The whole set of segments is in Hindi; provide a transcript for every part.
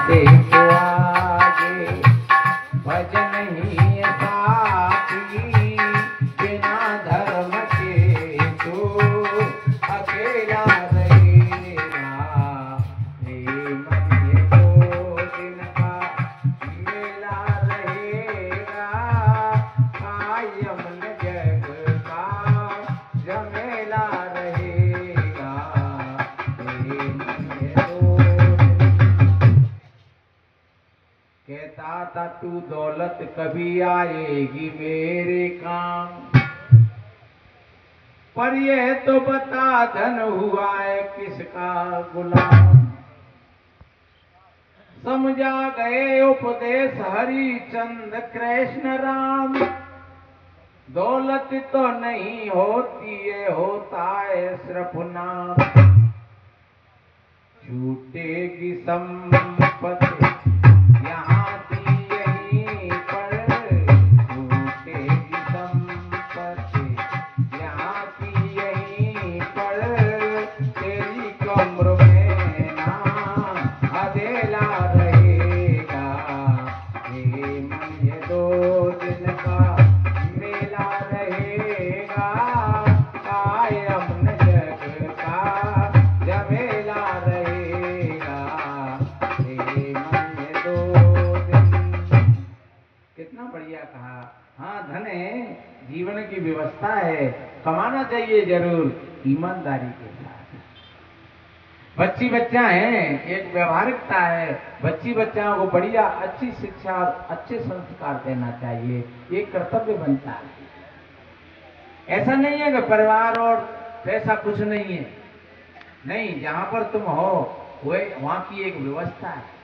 देखो आगे भजन ही साथी बिना धर्म के तो अकेला रहेगा। हे मन ये 2 दिन का मेला रहेगा, कायम न जग का झमेला रहेगा। हे मन ये 2 दिन। कहता था तू दौलत कभी आएगी मेरे काम, पर ये तो बता धन हुआ है किसका गुलाम। समझा गए उपदेश हरिचंद कृष्ण राम, दौलत तो नहीं होती है होता है सिर्फ नाम। छूटेगी संपत्ति यहाँ की यहीं पर, छूटेगी संपत्ति यहाँ की यहीं पर, तेरी कब्र में ना अधेला रहेगा। हे मन ये 2 दिन का मेला रहेगा, कायम न जग का झमेला रहेगा। हे मन ये 2 दिन। कितना बढ़िया कहा। हाँ, धन है, जीवन की व्यवस्था है, कमाना चाहिए जरूर ईमानदारी के साथ। बच्ची बच्चा है, एक व्यवहारिकता है, बच्ची बच्चाओं को बढ़िया अच्छी शिक्षा और अच्छे संस्कार देना चाहिए, ये कर्तव्य बनता है। ऐसा नहीं है कि परिवार और पैसा कुछ नहीं है, नहीं, जहां पर तुम हो वहां की एक व्यवस्था है।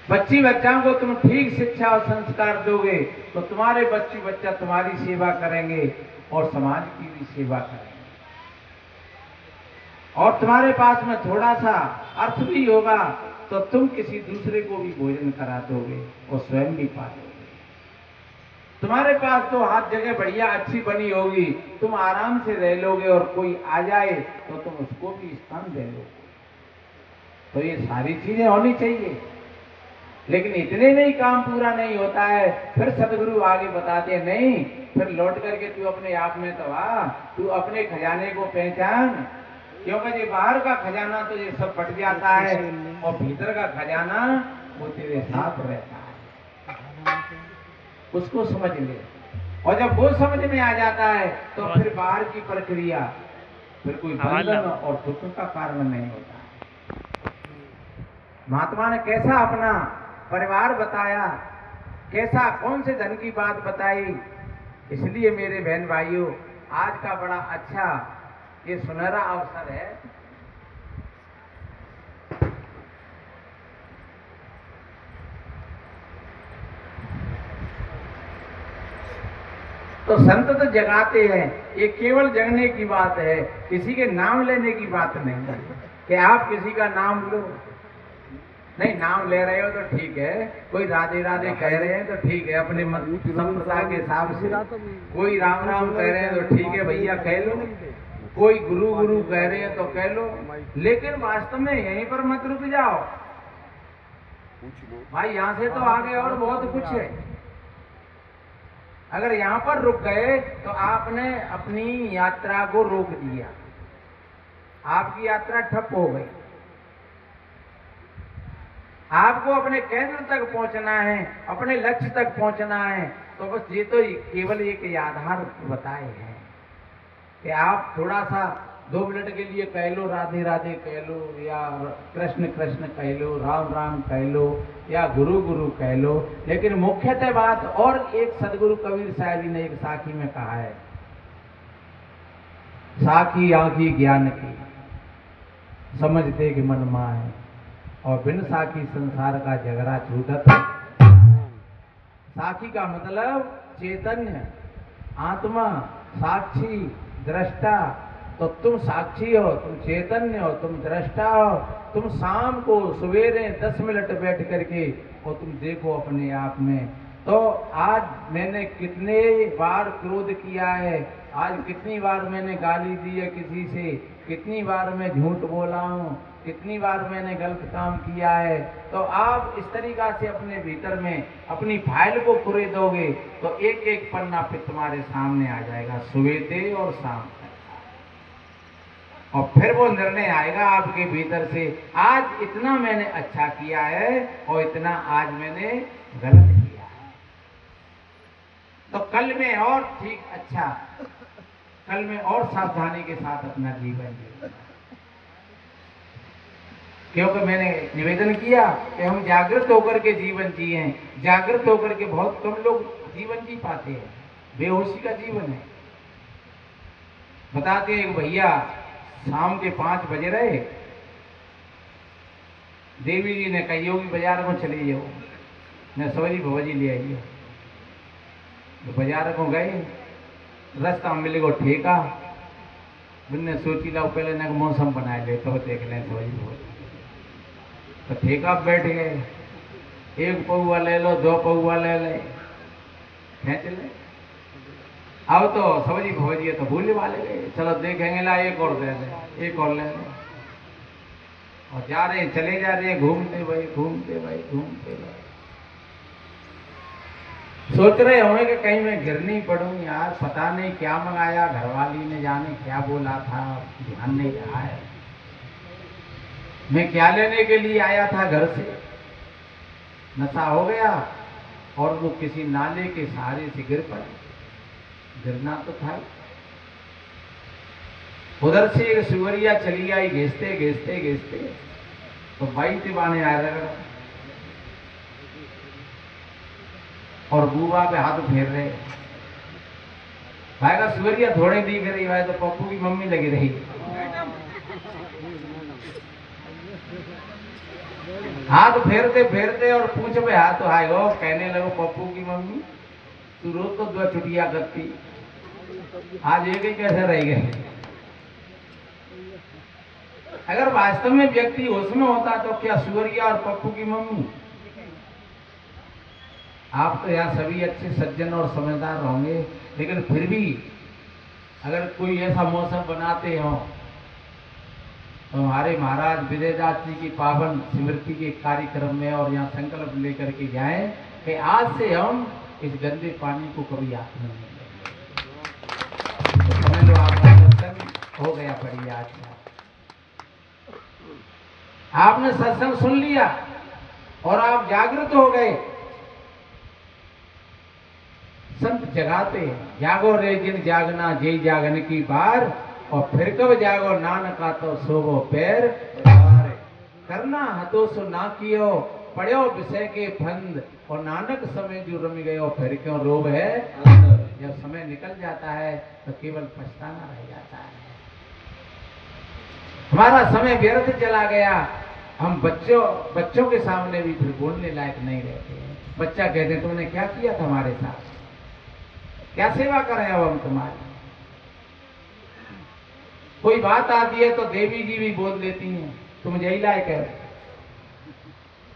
बच्ची बच्चाओं को तुम ठीक शिक्षा और संस्कार दोगे तो तुम्हारे बच्ची बच्चा तुम्हारी सेवा करेंगे और समाज की भी सेवा करेंगे, और तुम्हारे पास में थोड़ा सा अर्थ भी होगा तो तुम किसी दूसरे को भी भोजन करा दोगे और स्वयं भी पा लोगे। तुम्हारे पास तो हर जगह बढ़िया अच्छी बनी होगी, तुम आराम से रह लोगे, और कोई आ जाए तो तुम उसको भी स्थान दे लोगे। तो ये सारी चीजें होनी चाहिए, लेकिन इतने में ही काम पूरा नहीं होता है। फिर सदगुरु आगे बताते हैं, नहीं, फिर लौट करके तू अपने आप में तो आ, तू अपने खजाने को पहचान, क्योंकि ये बाहर का खजाना तो ये सब बट जाता है और भीतर का खजाना वो तेरे साथ रहता है, उसको समझ ले। और जब वो समझ में आ जाता है तो फिर बाहर की प्रक्रिया फिर कोई बंधन और दुख का कारण नहीं होता। महात्मा ने कैसा अपना परिवार बताया, कैसा कौन से धन की बात बताई। इसलिए मेरे बहन भाइयों, आज का बड़ा अच्छा ये सुनहरा अवसर है। तो संत तो जगाते हैं, ये केवल जगने की बात है, किसी के नाम लेने की बात नहीं है कि आप किसी का नाम लो। नहीं, नाम ले रहे हो तो ठीक है, कोई राधे राधे कह रहे हैं तो ठीक है अपने संप्रदाय के हिसाब से, कोई राम राम कह रहे हैं तो ठीक है भैया कह लो, कोई गुरु गुरु कह रहे हैं तो कह लो, लेकिन वास्तव में यहीं पर मत रुक जाओ भाई, यहाँ से तो आगे और बहुत कुछ है। अगर यहाँ पर रुक गए तो आपने अपनी यात्रा को रोक दिया, आपकी यात्रा ठप हो गई। आपको अपने केंद्र तक पहुंचना है, अपने लक्ष्य तक पहुंचना है, तो बस ये तो केवल एक आधार बताए हैं कि आप थोड़ा सा 2 मिनट के लिए कह लो राधे राधे कह लो, या कृष्ण कृष्ण कह लो, राम राम कह लो, या गुरु गुरु कह लो, लेकिन मुख्यतः बात, और एक सदगुरु कबीर साहब जी ने एक साखी में कहा है, साखी आंखी ज्ञान की समझते कि मन माए, और बिन साखी संसार का झगड़ा छूटत। साखी का मतलब चैतन्य, आत्मा, साक्षी, दृष्टा। तो तुम साक्षी हो, तुम चैतन्य हो, तुम दृष्टा हो। तुम शाम को सवेरे 10 मिनट बैठ करके और तुम देखो अपने आप में, तो आज मैंने कितने बार क्रोध किया है, आज कितनी बार मैंने गाली दी है किसी से, कितनी बार मैं झूठ बोला हूँ, कितनी बार मैंने गलत काम किया है। तो आप इस तरीका से अपने भीतर में अपनी फाइल को खुरे दोगे तो एक एक पन्ना फिर तुम्हारे सामने आ जाएगा, सुबह और शाम तक। और फिर वो निर्णय आएगा आपके भीतर से, आज इतना मैंने अच्छा किया है और इतना आज मैंने गलत किया है, तो कल में और ठीक अच्छा, कल में और सावधानी के साथ अपना जीवन जिए। क्योंकि मैंने निवेदन किया कि हम जागृत होकर के जीवन जिए। जागृत होकर के बहुत कम लोग जीवन जी पाते हैं, बेहोशी का जीवन है। बताते हैं एक भैया शाम के 5 बजे रहे, देवी जी ने कही होगी बाजार में चले जाओ, मैं सवरी भवजी ले आई। तो बाजार को गए, रास्ता में मिले को ठेका, मैंने सोची लाओ पहले ना मौसम बना ले तो देख लें सवरी भवजी। तो ठेका बैठ गए, 1 पौवा ले लो, 2 पौवा ले ले, खेच ले। अब तो सवरी भवजी तो भूल वाले गए, चलो देखेंगे ला एक और दे दे, एक और ले ले। और जा रहे चले जा रहे, घूमते भाई घूमते भाई घूमते भाई, सोच रहे होंगे कि कहीं मैं गिर नहीं पड़ूं यार, पता नहीं क्या मंगाया, घरवाली ने जाने क्या बोला था, ध्यान नहीं रहा है। मैं क्या लेने के लिए आया था घर से, नशा हो गया और वो किसी नाले के सहारे से गिर पड़े। गिरना तो था। उधर से एक सुवरिया चली आई, घिसते घिसते घिसते तो बाई तिबाने आ रहा और बूबा पे हाथ फेर रहे। भाई का सुवरिया थोड़े दिख रही भाई, तो पप्पू की मम्मी लगी रही। हाथ फेरते फेरते और पूछ पे हाथ आए गो, कहने लगो पप्पू की मम्मी तू रोज तो 2 छुट्टियां करती, आज एक ही कैसे रह गए। अगर वास्तव में व्यक्ति होश में होता तो क्या सुवरिया और पप्पू की मम्मी। आप तो यहाँ सभी अच्छे सज्जन और समझदार होंगे, लेकिन फिर भी अगर कोई ऐसा मौसम बनाते हो तो हमारे महाराज विजयदास जी की पावन स्मृति के कार्यक्रम में और यहाँ संकल्प लेकर के जाएं कि आज से हम इस गंदे पानी को कभी हाथ में नहीं लेंगे। तो समझ लो आपका सत्संग हो गया बढ़िया। आज आपने सत्संग सुन लिया और आप जागृत हो गए। संत जगाते जागो रे जिन जागना जय जागन की बार, और फिर कब जागो नानका तो सोवो पैर करना हतो सो ना कियो, पढ़ो विषय के फंद और नानक समय जो रम गयो फिर क्यों रोब है। जब समय निकल जाता है तो केवल पछताना रह जाता है। हमारा समय व्यर्थ चला गया, हम बच्चों के सामने भी फिर बोलने लायक नहीं रहते हैं। बच्चा कहते हैं तुमने क्या किया था हमारे साथ, क्या सेवा करें अब हम तुम्हारी। कोई बात आती है तो देवी जी भी बोल देती हैं तुम यही लायक है,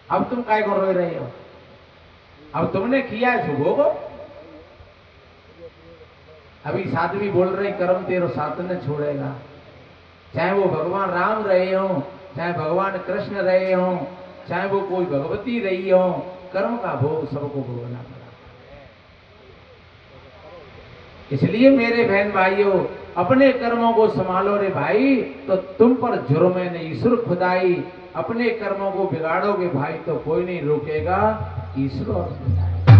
अब तुम काय को रो रहे हो, अब तुमने किया है सुभोगो। अभी साध्वी बोल रही कर्म तेरो साथ न छोड़ेगा, चाहे वो भगवान राम रहे हो, चाहे भगवान कृष्ण रहे हो, चाहे वो कोई भगवती रही हो, कर्म का भोग सबको भोगना पड़ा। इसलिए मेरे बहन भाइयों अपने कर्मों को संभालो रे भाई, तो तुम पर जुर्म है नहीं ईश्वर खुदाई। अपने कर्मों को बिगाड़ोगे भाई तो कोई नहीं रोकेगा, ईश्वर खुदाई।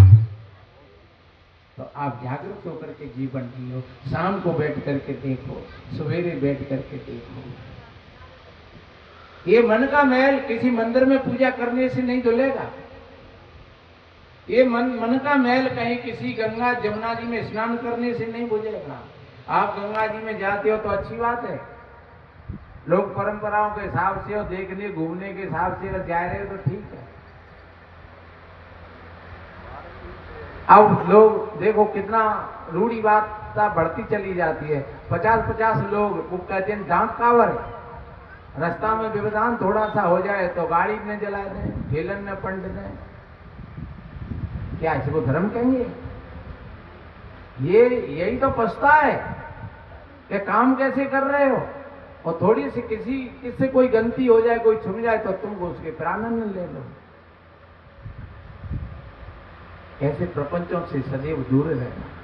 तो आप जागरूक होकर के जीवन जियो। शाम को बैठ करके देखो, सवेरे बैठ करके देखो। ये मन का मैल किसी मंदिर में पूजा करने से नहीं धुलेगा। ये मन का मैल कहीं किसी गंगा जमुना जी में स्नान करने से नहीं बुझेगा। आप गंगा जी में जाते हो तो अच्छी बात है, लोग परंपराओं के हिसाब से और देखने घूमने के हिसाब से जा रहे हो तो ठीक है। अब लोग देखो कितना रूढ़ी बात बढ़ती चली जाती है। 50-50 लोग वो कहते हैं डांक कावर, रास्ता में व्यवधान थोड़ा सा हो जाए तो गाड़ी न जला दें, ठेलन न पलट दें। क्या इसको धर्म कहेंगे? ये यही तो पछता है कि काम कैसे कर रहे हो। और थोड़ी सी किससे कोई गलती हो जाए, कोई छुप जाए तो तुम उसके प्राण न ले लो। ऐसे प्रपंचों से सदैव दूर रहना।